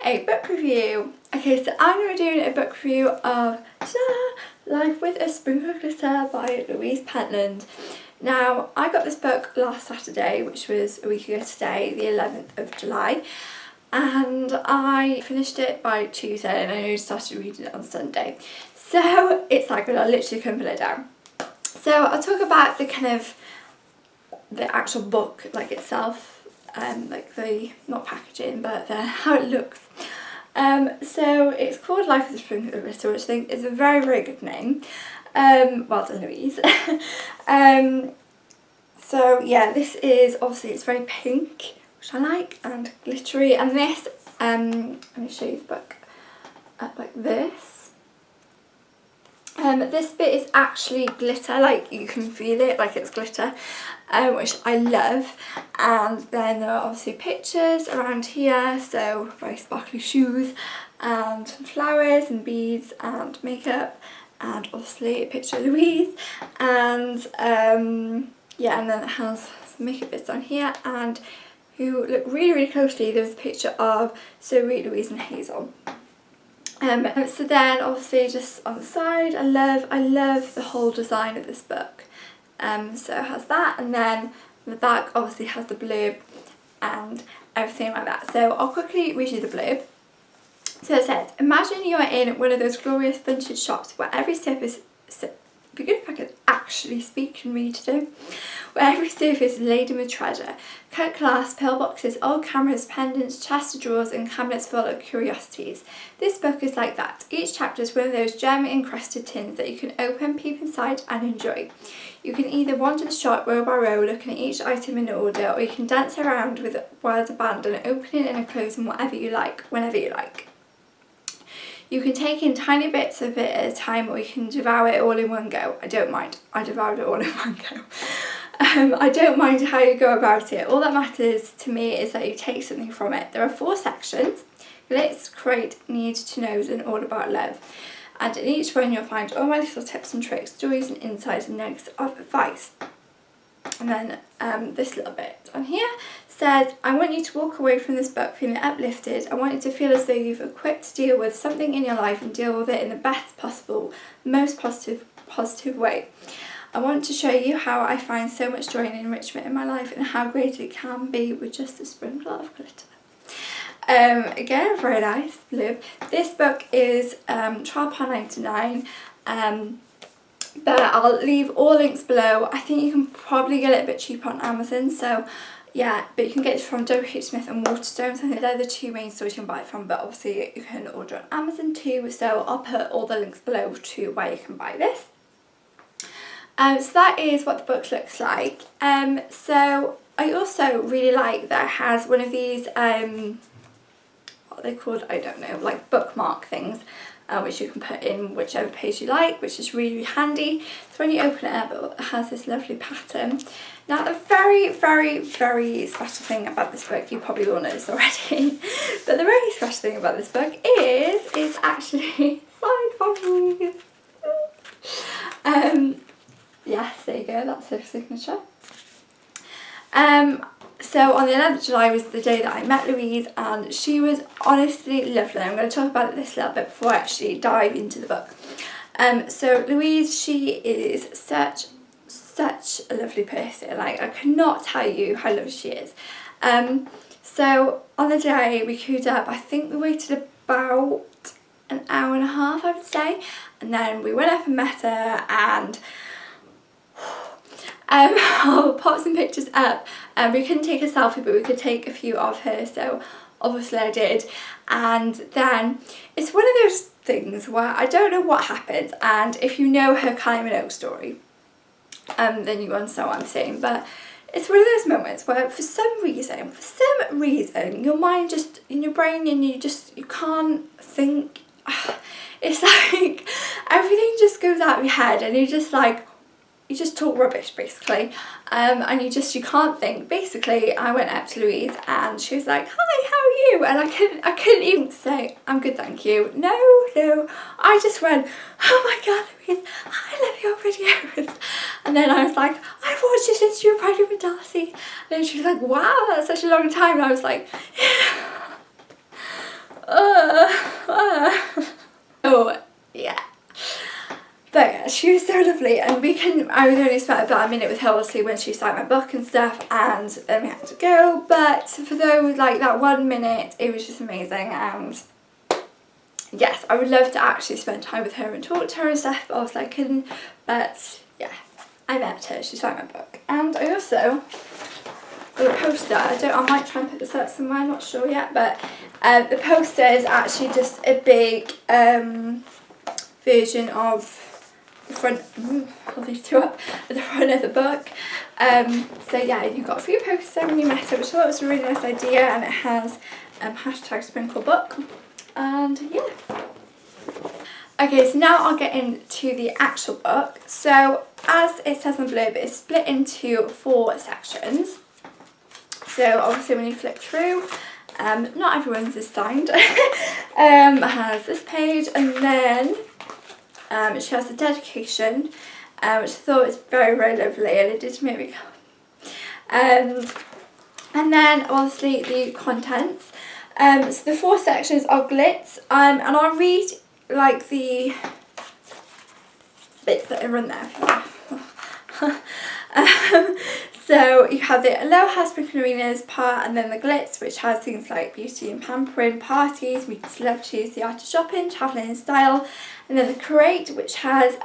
a book review. Okay, so I'm going to be doing a book review of Life with a Sprinkle of Glitter by Louise Pentland. Now, I got this book last Saturday, which was a week ago today, the 11th of July, and I finished it by Tuesday and I only started reading it on Sunday. So it's like I literally couldn't put it down. So I'll talk about the kind of the actual book like itself, like the, not packaging, but how it looks. So it's called Life with a Sprinkle of Glitter, which I think is a very, very good name. Well done, Louise. So yeah, this is obviously, it's very pink, which I like, and glittery, and this, let me show you the book up like this. This bit is actually glitter, like you can feel it, like it's glitter, which I love. And then there are obviously pictures around here, so very sparkly shoes and flowers and beads and makeup, and obviously a picture of Louise, and yeah, and then it has some makeup bits on here, and who look really, really closely, there's a picture of Zoe, Louise and Hazel. So then obviously just on the side, I love the whole design of this book. So it has that, and then the back obviously has the blurb and everything like that. So I'll quickly read you the blurb. So it says, imagine you are in one of those glorious vintage shops where every step is, it'd be good if I could actually speak and read too, where every surface is laden with treasure. Cut glass, pillboxes, old cameras, pendants, chests of drawers and cabinets full of curiosities. This book is like that. Each chapter is one of those gem-encrusted tins that you can open, peep inside and enjoy. You can either wander the shop row by row looking at each item in order, or you can dance around with wild abandon, opening and closing whatever you like, whenever you like. You can take in tiny bits of it at a time, or you can devour it all in one go. I don't mind. I devoured it all in one go. I don't mind how you go about it. All that matters to me is that you take something from it. There are 4 sections: glitz, create, need to knows and all about love. And in each one you'll find all my little tips and tricks, stories and insights and nuggets of advice. And then this little bit on here says, I want you to walk away from this book feeling uplifted. I want you to feel as though you've equipped to deal with something in your life and deal with it in the best possible, most positive way. I want to show you how I find so much joy and enrichment in my life and how great it can be with just a sprinkle of glitter. Again, very nice blurb. This book is £12.99. But I'll leave all links below. I think you can probably get it a bit cheaper on Amazon, so yeah, but you can get it from WH Smith and Waterstones. I think they're the 2 main stores you can buy it from, but obviously you can order on Amazon too, so I'll put all the links below to where you can buy this. So that is what the book looks like. So I also really like that it has one of these, what are they called? I don't know, like bookmark things, which you can put in whichever page you like, which is really, really handy. So when you open it up, it has this lovely pattern. Now the very, very, very special thing about this book, you probably all know this already, but the very special thing about this book is actually signed by Louise. Yes, there you go, that's her signature. So on the 11th of July was the day that I met Louise, and she was honestly lovely. I'm going to talk about this a little bit before I actually dive into the book. So Louise, she is such a lovely person. Like, I cannot tell you how lovely she is. So on the day we queued up, I think we waited about an hour and a half, I would say, and then we went up and met her, and I'll pop some pictures up. We couldn't take a selfie, but we could take a few of her, so obviously I did. And then it's one of those things where I don't know what happens, and if you know her Kylie Minogue story, then you understand what I'm saying, but it's one of those moments where for some reason your mind just, in your brain, and you can't think. It's like everything just goes out of your head, and you just talk rubbish basically, and you can't think. Basically, I went up to Louise and she was like, hi, how are you? And I couldn't even say, I'm good, thank you. No, I just went, oh my god, Louise, I love your videos. And then I was like, I've watched you since you were pregnant with Darcy. And then she was like, wow, that's such a long time. And I was like, yeah. Oh yeah. But yeah, she was so lovely, and I was only spent about a minute with her obviously when she signed my book and stuff, and then we had to go, but for those, like that 1 minute, it was just amazing. And yes, I would love to actually spend time with her and talk to her and stuff, but obviously I couldn't. But yeah, I met her, she signed my book. And I also got a poster. I might try and put this up somewhere, I'm not sure yet, but the poster is actually just a big version of the front, hold these two up, at the front of the book. So yeah, you got a free poster when you met her, which I thought was a really nice idea, and it has hashtag sprinkle book, and yeah. Okay, so now I'll get into the actual book. So as it says on the blurb, it's split into 4 sections. So obviously when you flip through, not everyone's is signed. Has this page, and then she has a dedication, which I thought was very, very lovely, and it did make me go. And then obviously the contents. So the 4 sections are glitz, and I'll read like the bits that are in there. So you have the Aloha Sprinkleриnas part, and then the glitz, which has things like beauty and pampering, parties, meeting celebrities, the art of shopping, travelling and style, and then the create, which has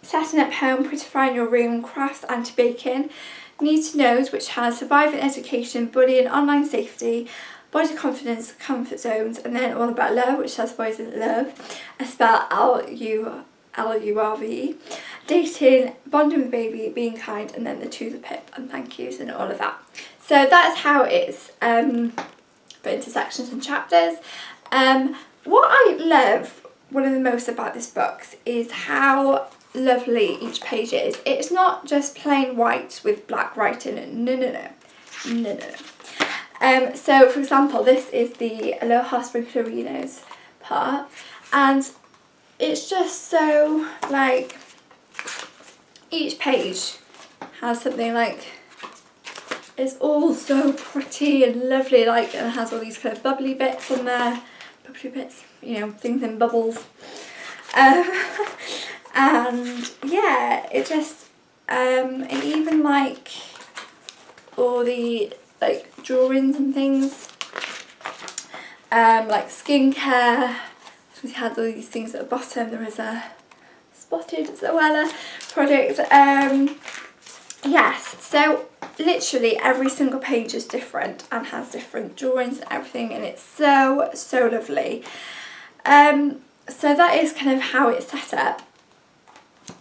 setting up home, prettifying your room, crafts, anti-baking, need to knows, which has surviving education, bullying, online safety, body confidence, comfort zones, and then all about love, which has boys in love, I spell L-U-R-V-E, dating, bonding with baby, being kind, and then the to the pip and thank yous and all of that. So that's how it's put into sections and chapters. What I love, one of the most about this book, is how lovely each page is. It's not just plain white with black writing. No. So for example, this is the Aloha Sprinkleриnas part, and it's just so like, each page has something like, it's all so pretty and lovely, like, and it has all these kind of bubbly bits in there, you know, things in bubbles. And yeah, it just and even like all the like drawings and things, like skincare. We had all these things at the bottom. There is a spotted Zoella product. Yes, so literally every single page is different and has different drawings and everything, and it's so lovely. So that is kind of how it's set up.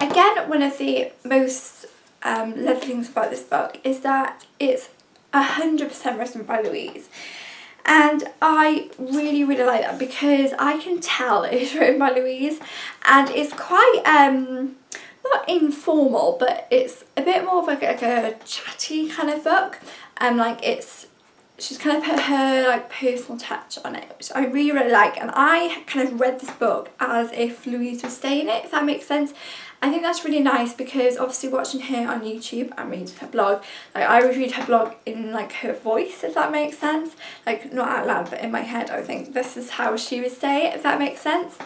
Again, one of the most lovely things about this book is that it's 100% written by Louise. And I really like that, because I can tell it's written by Louise, and it's quite not informal, but it's a bit more of like a chatty kind of book. Like she's kind of put her like personal touch on it, which I really like, and I kind of read this book as if Louise was saying it, if that makes sense. I think that's really nice, because obviously watching her on YouTube and reading her blog, like I would read her blog in like her voice, if that makes sense, like not out loud but in my head. I think this is how she would say it, if that makes sense.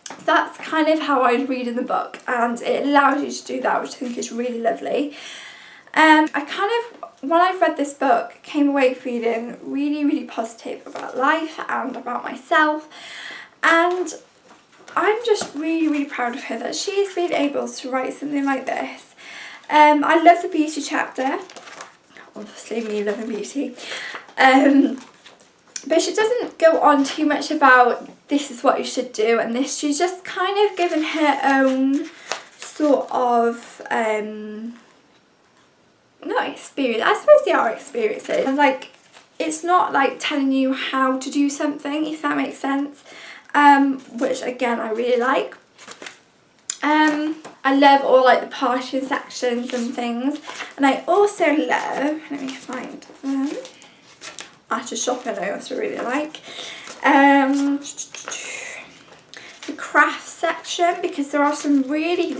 So that's kind of how I'd read in the book, and it allows you to do that, which I think is really lovely. I kind of, when I read this book, came away feeling really positive about life and about myself, and I'm just really proud of her that she's been able to write something like this. I love the beauty chapter, obviously me loving beauty, but she doesn't go on too much about this is what you should do and this. She's just kind of given her own sort of not experience, I suppose they are experiences, and like it's not like telling you how to do something, if that makes sense. Which again I really like. I love all like the party sections and things, and I also love, let me find them, after shopping I also really like the craft section, because there are some really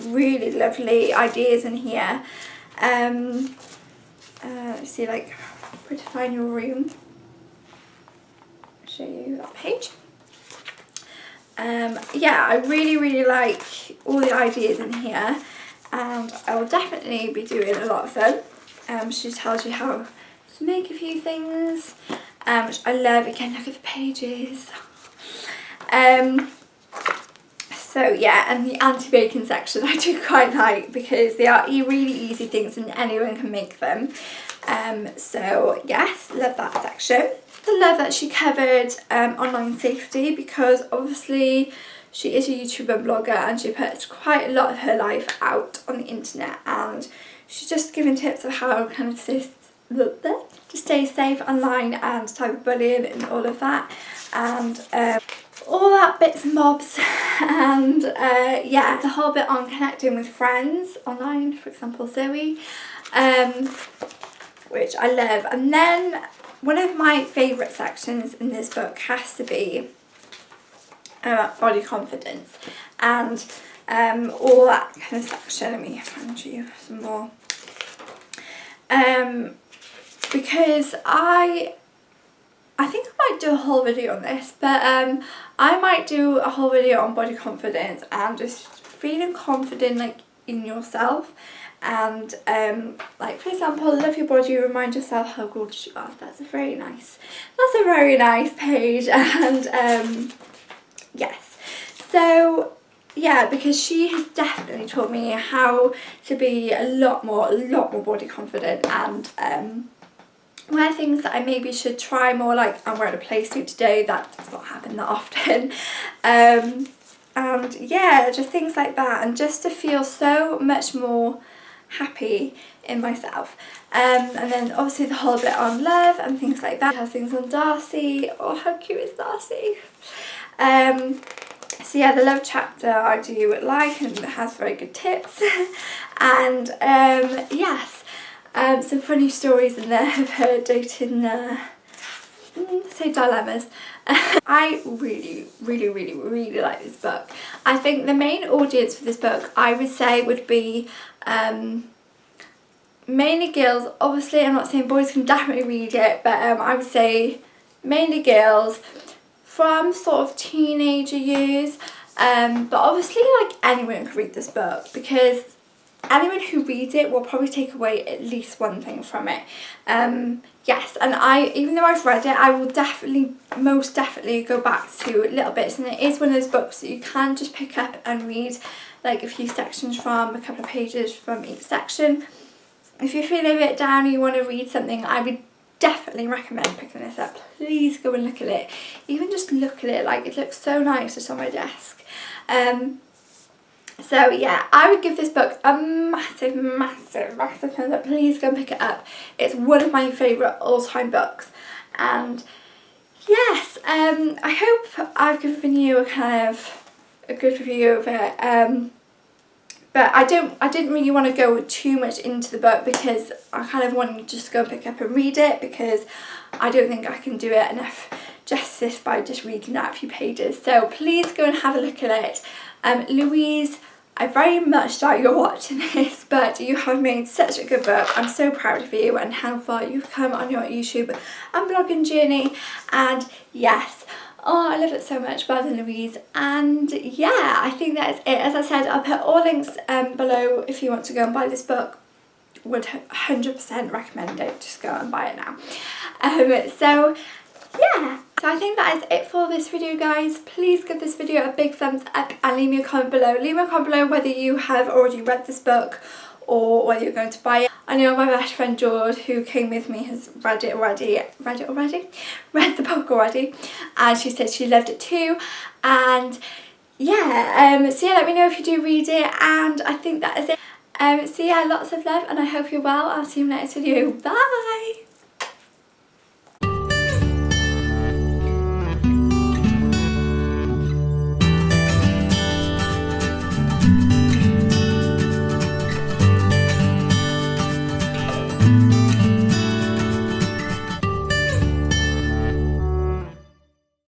lovely ideas in here. Let's see, like prettifying your room, which show you that page. Yeah, I really like all the ideas in here, and I will definitely be doing a lot of them. She tells you how to make a few things, which I love. Again, look at the pages. So yeah, and the anti-baking section I do quite like, because they are really easy things and anyone can make them. So yes, love that section. I love that she covered online safety, because obviously she is a YouTuber and blogger, and she puts quite a lot of her life out on the internet, and she's just giving tips of how kind of to stay safe online and cyberbullying and all of that, and all that bits and bobs. And yeah, the whole bit on connecting with friends online, for example Zoe, which I love. And then one of my favourite sections in this book has to be body confidence, and all that kind of section. Let me find you some more, because I think I might do a whole video on this, but I might do a whole video on body confidence and just feeling confident like in yourself, and like for example, love your body, remind yourself how gorgeous you are. That's a very nice page. And yes, so yeah, because she has definitely taught me how to be a lot more body confident, and wear things that I maybe should try more, like I'm wearing a play suit today. That does not happen that often. And yeah, just things like that, and just to feel so much more happy in myself. And then obviously the whole bit on love and things like that. It has things on Darcy. Oh, how cute is Darcy? So yeah, the love chapter I do like, and it has very good tips. And yes, some funny stories in there of her dating, say dilemmas. I really like this book. I think the main audience for this book, I would say, would be mainly girls. Obviously I'm not saying boys can definitely read it, but I would say mainly girls from sort of teenager years, but obviously like anyone can read this book, because anyone who reads it will probably take away at least one thing from it. Yes, and even though I've read it, I will most definitely go back to little bits, and it is one of those books that you can just pick up and read like a few sections from, a couple of pages from each section. If you're feeling a bit down and you want to read something, I would definitely recommend picking this up. Please go and look at it. Even just look at it, like it looks so nice just on my desk. So yeah, I would give this book a massive thumbs up. Please go and pick it up. It's one of my favourite all-time books. And yes, I hope I've given you a kind of a good review of it. But I didn't really want to go too much into the book, because I kind of wanted to just go pick up and read it, because I don't think I can do it enough justice by just reading that few pages. So please go and have a look at it. Louise, I very much doubt you're watching this, but you have made such a good book. I'm so proud of you and how far you've come on your YouTube and blogging journey. And yes, oh, I love it so much. Well done, Louise. And yeah, I think that is it. As I said, I'll put all links below if you want to go and buy this book. Would 100% recommend it. Just go and buy it now. So yeah, so I think that is it for this video, guys. Please give this video a big thumbs up and leave me a comment below. Leave me a comment below whether you have already read this book or whether you're going to buy it. I know my best friend George, who came with me, has read the book already, and she said she loved it too. And yeah, so yeah, let me know if you do read it, and I think that is it. So yeah, lots of love, and I hope you're well. I'll see you in the next video. Bye!